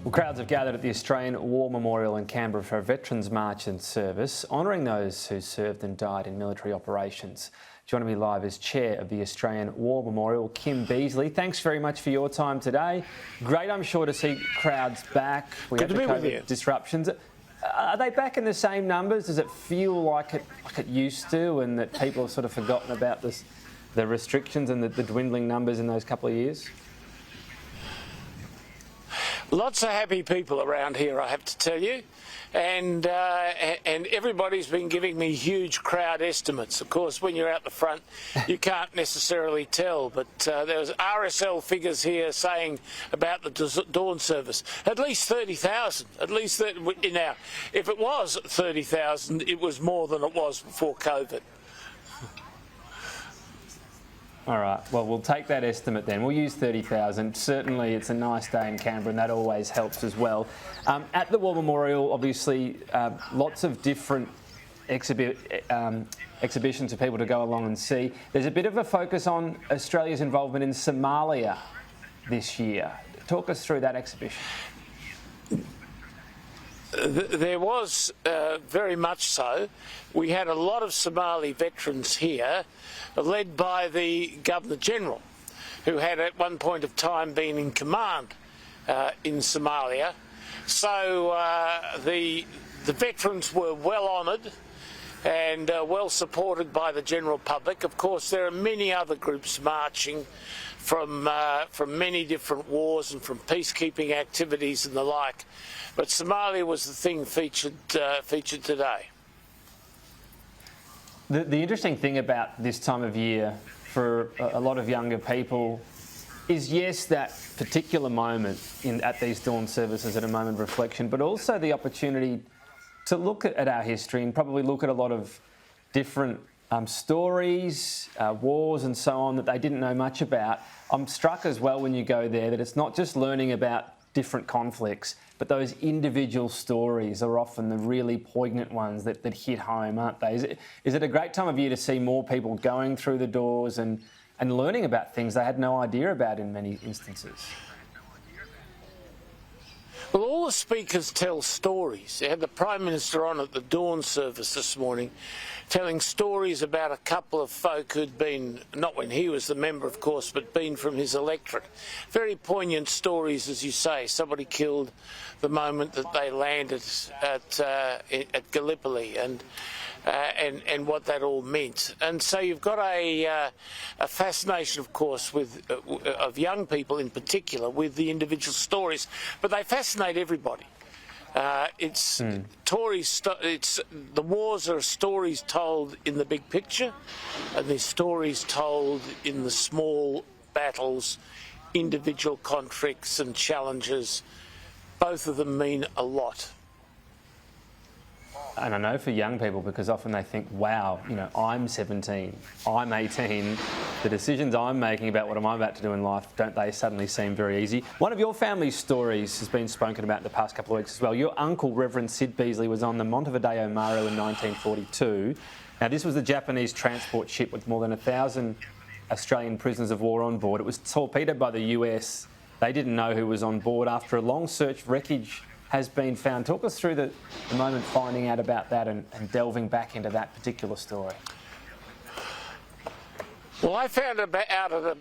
Well, crowds have gathered at the Australian War Memorial in Canberra for a Veterans March and service, honouring those who served and died in military operations. Joining me live is Chair of the Australian War Memorial, Kim Beazley. Thanks very much for your time today. Great, I'm sure, to see crowds back. We had the COVID disruptions. Are they back in the same numbers? Does it feel like it used to, and that people have sort of forgotten about the restrictions and the dwindling numbers in those couple of years? Lots of happy people around here, I have to tell you, and everybody's been giving me huge crowd estimates. Of course, when you're out the front, you can't necessarily tell, but there's RSL figures here saying about the dawn service, at least 30,000. At least now, if it was 30,000, it was more than it was before COVID. All right, well, we'll take that estimate then. We'll use 30,000. Certainly, it's a nice day in Canberra, and that always helps as well. At the War Memorial, obviously, lots of different exhibitions for people to go along and see. There's a bit of a focus on Australia's involvement in Somalia this year. Talk us through that exhibition. There was very much so. We had a lot of Somali veterans here, led by the Governor-General, who had at one point of time been in command in Somalia. So the veterans were well honoured and well supported by the general public. Of course, there are many other groups marching from many different wars and from peacekeeping activities and the like. But Somalia was the thing featured today. The interesting thing about this time of year for a lot of younger people is, yes, that particular moment at these dawn services at a moment of reflection, but also the opportunity to look at our history and probably look at a lot of different stories, wars and so on that they didn't know much about. I'm struck as well when you go there that it's not just learning about different conflicts, but those individual stories are often the really poignant ones that hit home, aren't they? Is it a great time of year to see more people going through the doors and learning about things they had no idea about in many instances? Well, all the speakers tell stories. They had the Prime Minister on at the dawn service this morning, telling stories about a couple of folk who'd been, not when he was the member, of course, but been from his electorate. Very poignant stories, as you say. Somebody killed the moment that they landed at Gallipoli, and what that all meant. And so you've got a fascination, of course, of young people in particular with the individual stories, but they fascinate everybody. The wars are stories told in the big picture, and there's stories told in the small battles, individual conflicts and challenges. Both of them mean a lot. And I know for young people, because often they think, wow, I'm 17, I'm 18, the decisions I'm making about what I'm about to do in life, don't they suddenly seem very easy? One of your family's stories has been spoken about in the past couple of weeks as well. Your uncle, Reverend Sid Beazley, was on the Montevideo Maru in 1942. Now, this was the Japanese transport ship with more than 1,000 Australian prisoners of war on board. It was torpedoed by the US. They didn't know who was on board. After a long search, wreckage has been found. Talk us through the moment finding out about that and delving back into that particular story. Well, I found out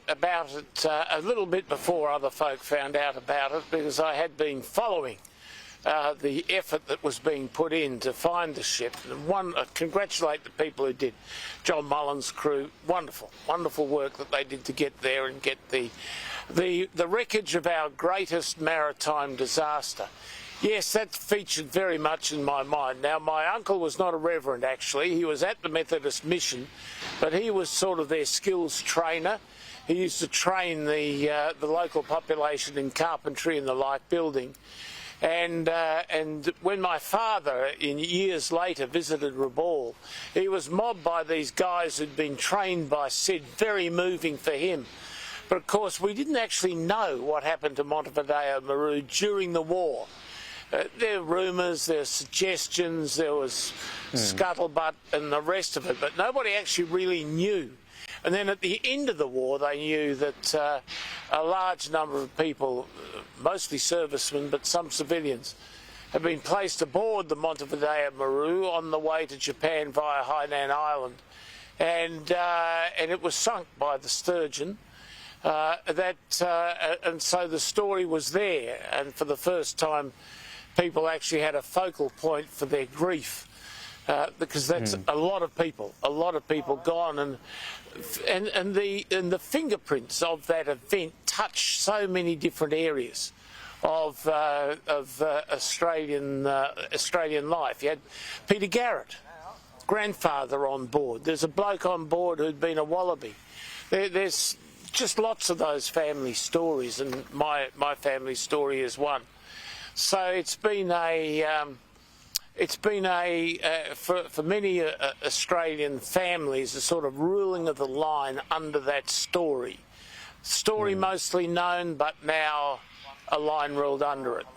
about it a little bit before other folk found out about it, because I had been following the effort that was being put in to find the ship. And congratulate the people who did. John Mullen's crew, wonderful work that they did to get there and get the wreckage of our greatest maritime disaster. Yes, that featured very much in my mind. Now, my uncle was not a reverend, actually. He was at the Methodist Mission, but he was sort of their skills trainer. He used to train the local population in carpentry and the like building. And when my father, in years later, visited Rabaul, he was mobbed by these guys who'd been trained by Sid, very moving for him. But, of course, we didn't actually know what happened to Montevideo Maru during the war. There were rumours, there were suggestions, there was scuttlebutt and the rest of it, but nobody actually really knew. And then at the end of the war, they knew that a large number of people, mostly servicemen but some civilians, had been placed aboard the Montevideo Maru on the way to Japan via Hainan Island, and it was sunk by the Sturgeon. And so the story was there, and for the first time, people actually had a focal point for their grief, because that's a lot of people gone, and the fingerprints of that event touch so many different areas of Australian life. You had Peter Garrett, grandfather, on board. There's a bloke on board who'd been a wallaby. There's just lots of those family stories, and my family story is one. So it's been for many Australian families, a sort of ruling of the line under that story. Story mostly known, but now a line ruled under it.